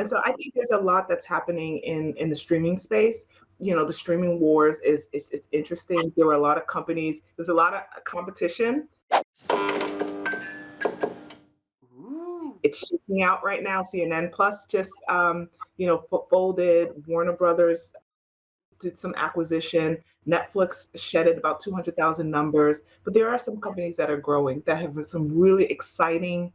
And so I think there's a lot that's happening in the streaming space. The streaming wars is interesting. There were a lot of companies. There's a lot of competition. It's shaking out right now. CNN Plus just folded. Warner Brothers did some acquisition. Netflix shedded about 200,000 numbers, but there are some companies that are growing that have some really exciting,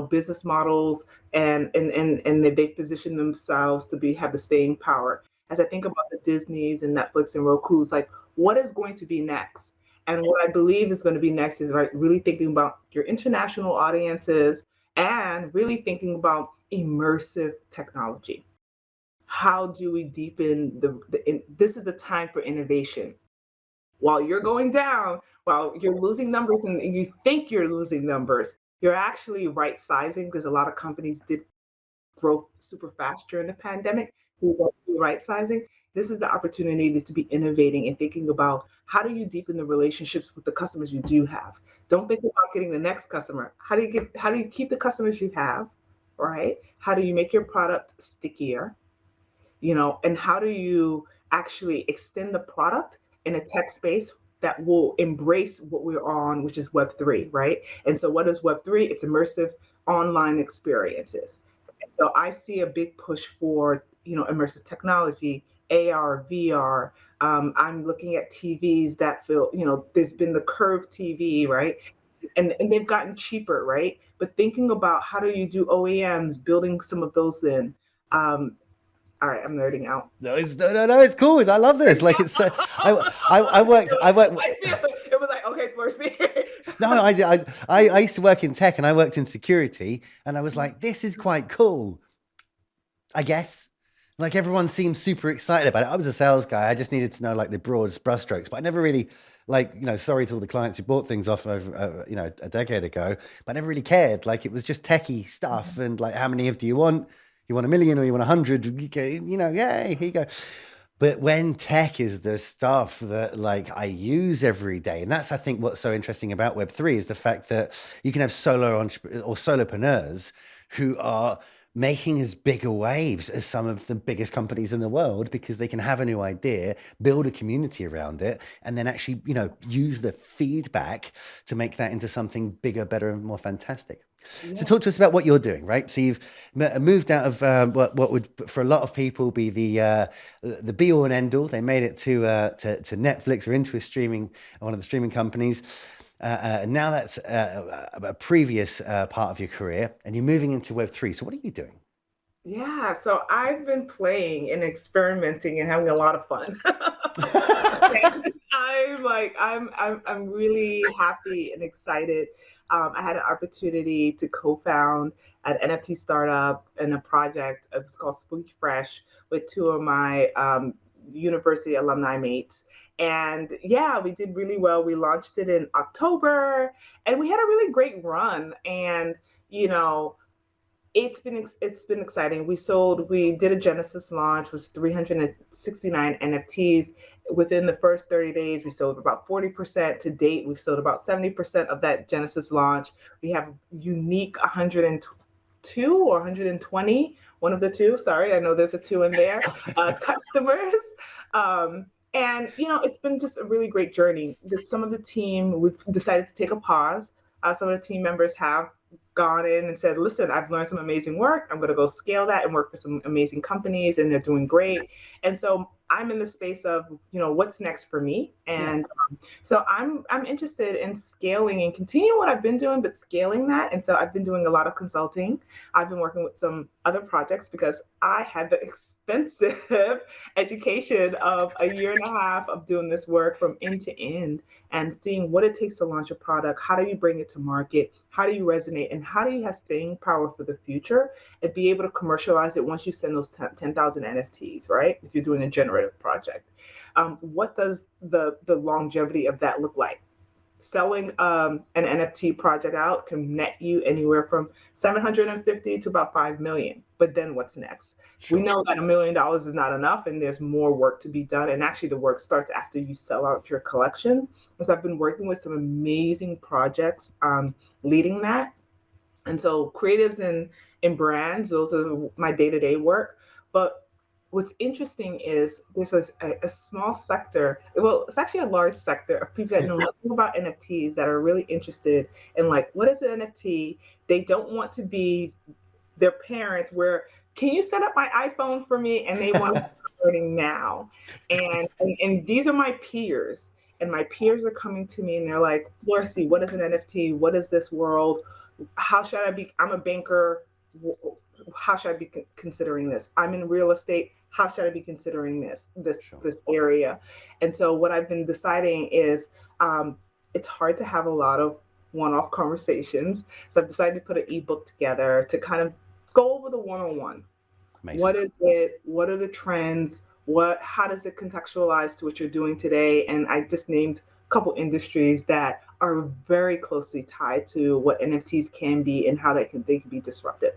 business models, and they've positioned themselves to have the staying power. As I think about the Disneys and Netflix and Roku's, like what is going to be next? And what I believe is going to be next is right, really thinking about your international audiences and really thinking about immersive technology. How do we deepen this is the time for innovation. While you're going down, while you're losing numbers and you think you're losing numbers, you're actually right sizing because a lot of companies did grow super fast during the pandemic. We won't be right sizing. This is the opportunity to be innovating and thinking about how do you deepen the relationships with the customers you do have. Don't think about getting the next customer. How do you keep the customers you have, right? How do you make your product stickier? And how do you actually extend the product in a tech space that will embrace what we're on, which is Web3, right? And so, what is Web3? It's immersive online experiences. And so, I see a big push for immersive technology, AR, VR. I'm looking at TVs that feel, there's been the curved TV, right? And they've gotten cheaper, right? But thinking about how do you do OEMs, building some of those in. Um, all right, I'm nerding out. No, it's cool. I love this. Like it's so. I worked. I worked. I feel it was like, okay, Florcy. No, I used to work in tech and I worked in security, and I was like, this is quite cool. I guess. Like everyone seemed super excited about it. I was a sales guy. I just needed to know like the broad brushstrokes, but I never really like, sorry to all the clients who bought things off over, a decade ago, but I never really cared. Like it was just techie stuff. And like, how many of do you want? You want 1 million or you want 100? Yay, here you go. But when tech is the stuff that like I use every day, and that's I think what's so interesting about Web3 is the fact that you can have or solopreneurs who are making as bigger waves as some of the biggest companies in the world because they can have a new idea, build a community around it, and then actually, use the feedback to make that into something bigger, better, and more fantastic. So talk to us about what you're doing, right? So you've moved out of what would, for a lot of people, be the be all and end all. They made it to Netflix or into one of the streaming companies. Now that's a previous part of your career, and you're moving into Web3. So what are you doing? Yeah, so I've been playing and experimenting and having a lot of fun. And I'm really happy and excited. I had an opportunity to co-found an NFT startup and a project. It's called Spooky Fresh with two of my university alumni mates. And yeah, we did really well. We launched it in October, and we had a really great run. And you know, it's been exciting. We did a Genesis launch was 369 NFTs. Within the first 30 days, we sold about 40%. To date, we've sold about 70% of that Genesis launch. We have unique 102 or 120, one of the two. Sorry, I know there's a two in there. Customers. And it's been just a really great journey. Some of the team, we've decided to take a pause. Some of the team members have gone in and said, listen, I've learned some amazing work. I'm going to go scale that and work for some amazing companies, and they're doing great. And so I'm in the space of, what's next for me. Yeah. And so I'm interested in scaling and continuing what I've been doing, but scaling that. And so I've been doing a lot of consulting. I've been working with some other projects because I had the expensive education of a year and a half of doing this work from end to end and seeing what it takes to launch a product. How do you bring it to market? How do you resonate? And how do you have staying power for the future and be able to commercialize it once you send those 10,000 NFTs, right? If you're doing a generative project. What does the longevity of that look like? Selling an NFT project out can net you anywhere from 750 to about 5 million. But then what's next? We Sure. know that $1 million is not enough and there's more work to be done. And actually the work starts after you sell out your collection. And so I've been working with some amazing projects leading that. And so creatives and brands, those are my day-to-day work. But what's interesting is there's a small sector, well, it's actually a large sector of people that know nothing about NFTs that are really interested in like, what is an NFT? They don't want to be their parents where, can you set up my iPhone for me? And they want to start learning now. And these are my peers. And my peers are coming to me and they're like, Florcy, what is an NFT? What is this world? How should I be? I'm a banker. How should I be considering this? I'm in real estate. How should I be considering Sure. this area? And so what I've been deciding is it's hard to have a lot of one-off conversations. So I've decided to put an ebook together to kind of go over the one-on-one. Amazing. What is it? What are the trends? How does it contextualize to what you're doing today? And I just named a couple industries that are very closely tied to what NFTs can be and how they can be disruptive.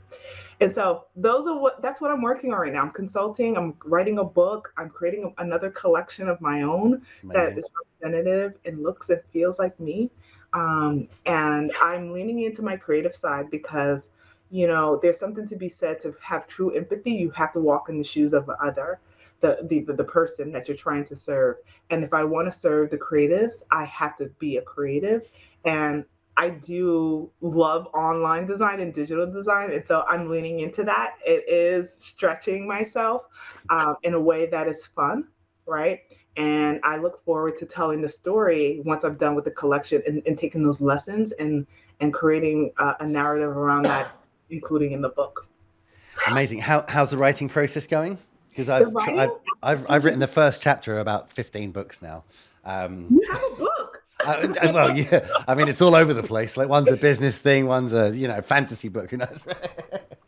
And so that's what I'm working on right now. I'm consulting, I'm writing a book, I'm creating another collection of my own that Amazing. is representative and looks and feels like me. And I'm leaning into my creative side because, there's something to be said to have true empathy. You have to walk in the shoes of the other, the person that you're trying to serve. And if I want to serve the creatives, I have to be a creative. And I do love online design and digital design. And so I'm leaning into that. It is stretching myself in a way that is fun, right? And I look forward to telling the story once I'm done with the collection and taking those lessons and creating a narrative around that, including in the book. Amazing. How's the writing process going? Because The writing, I've written absolutely. the first chapter of about 15 books now. Um, You have a book. well, yeah. I mean, it's all over the place. Like one's a business thing, one's a fantasy book. Who knows?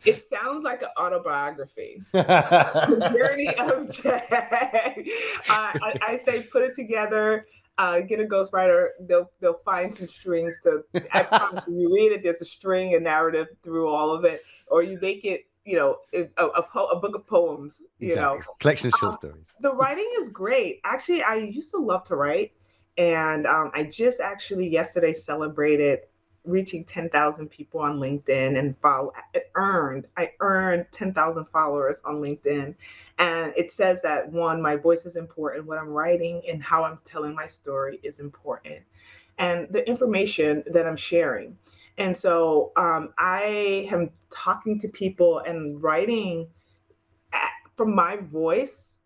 It sounds like an autobiography. The journey of Jack. I say put it together. Get a ghostwriter. They'll find some strings to. I promise you, you read it. There's a string, a narrative through all of it, or you make it. A book of poems. Exactly. Collection of short Um, stories. the writing is great. Actually, I used to love to write, and I just actually yesterday celebrated reaching 10,000 people on LinkedIn and follow. I earned 10,000 followers on LinkedIn, and it says that one, my voice is important. What I'm writing and how I'm telling my story is important, and the information that I'm sharing. And so I am talking to people and writing from my voice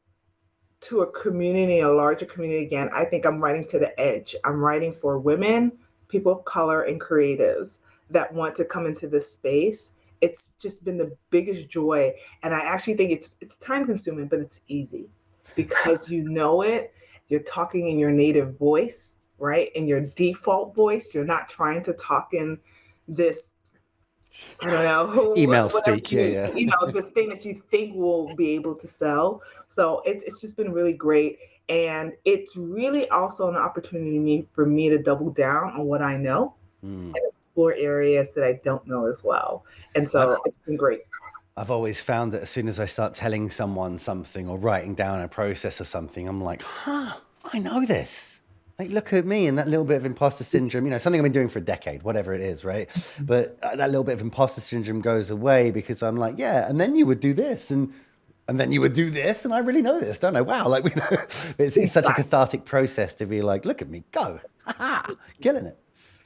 to a community, a larger community again. I think I'm writing to the edge. I'm writing for women, people of color, and creatives that want to come into this space. It's just been the biggest joy. And I actually think it's time consuming, but it's easy because you know it. You're talking in your native voice, right? In your default voice. You're not trying to talk in this, I don't know, Email whatever speak. Yeah, yeah. this thing that you think will be able to sell. So it's just been really great, and it's really also an opportunity for me to double down on what I know Mm. and explore areas that I don't know as well. And I, so it's been great. I've always found that as soon as I start telling someone something or writing down a process or something, I'm like, huh, I know this. Like, look at me and that little bit of imposter syndrome, something I've been doing for a decade, whatever it is, right? But that little bit of imposter syndrome goes away because I'm like, yeah, and then you would do this and then you would do this. And I really know this, don't I? Wow. Like, it's such a Exactly. cathartic process to be like, look at me, go. Ha ha, killing it.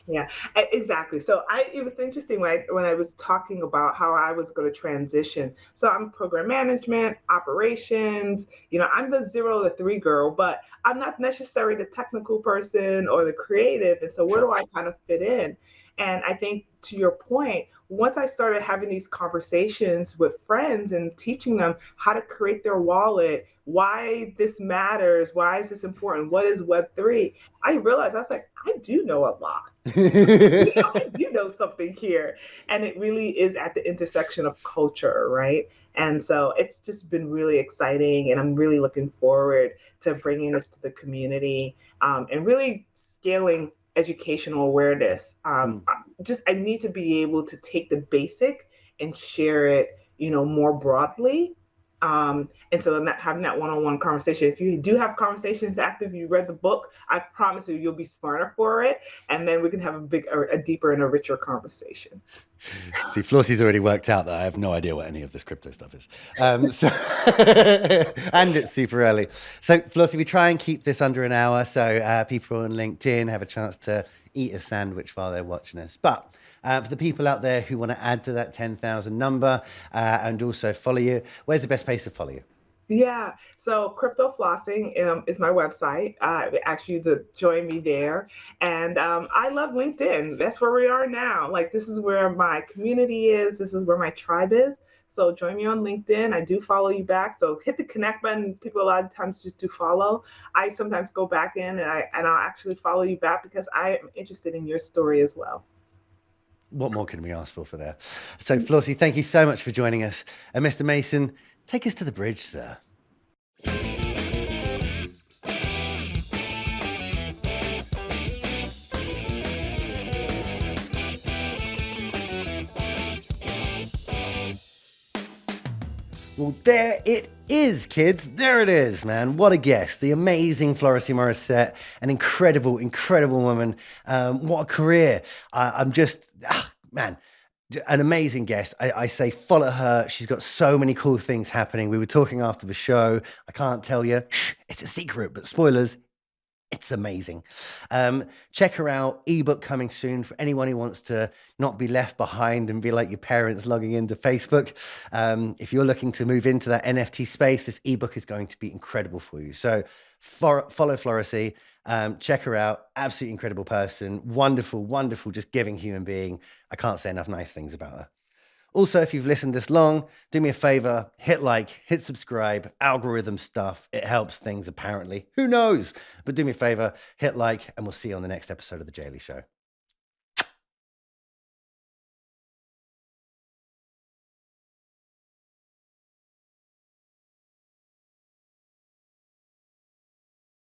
Yeah, exactly. So it was interesting when I was talking about how I was going to transition. So I'm program management, operations. I'm the 0 to 3 girl, but I'm not necessarily the technical person or the creative. And so where Sure. do I kind of fit in? And I think to your point, once I started having these conversations with friends and teaching them how to create their wallet, why this matters, why is this important, what is Web3, I realized I was like, I do know a lot. I do know something here. And it really is at the intersection of culture, right? And so it's just been really exciting. And I'm really looking forward to bringing this to the community and really scaling educational awareness. Mm. I need to be able to take the basic and share it, more broadly. And so not having that one-on-one conversation. If you do have conversations after you read the book, I promise you'll be smarter for it, and then we can have a deeper and a richer conversation. See, Flossy's already worked out that I have no idea what any of this crypto stuff is. And it's super early. So, Flossy, we try and keep this under an hour so people on LinkedIn have a chance to eat a sandwich while they're watching us. But for the people out there who want to add to that 10,000 number and also follow you, where's the best place to follow you? Yeah, so Crypto Flossing is my website. I ask you to join me there. And I love LinkedIn. That's where we are now. Like, this is where my community is, this is where my tribe is. So join me on LinkedIn. I do follow you back. So hit the connect button. People a lot of times just do follow. I sometimes go back in and I'll actually follow you back because I am interested in your story as well. What more can we ask for there? So, Flossie, thank you so much for joining us. And Mr. Mason, take us to the bridge, sir. Well, there it is, kids. There it is, man. What a guest. The amazing Florcy Morisset, an incredible, incredible woman. What a career. I'm just, man, an amazing guest. I say follow her. She's got so many cool things happening. We were talking after the show. I can't tell you. Shh, it's a secret, but spoilers. It's amazing. Check her out. Ebook coming soon for anyone who wants to not be left behind and be like your parents logging into Facebook. If you're looking to move into that NFT space, this ebook is going to be incredible for you. So follow Florcy. Check her out. Absolutely incredible person. Wonderful, wonderful, just giving human being. I can't say enough nice things about her. Also, if you've listened this long, do me a favor, hit like, hit subscribe, algorithm stuff. It helps things apparently. Who knows? But do me a favor, hit like, and we'll see you on the next episode of The Daily Show.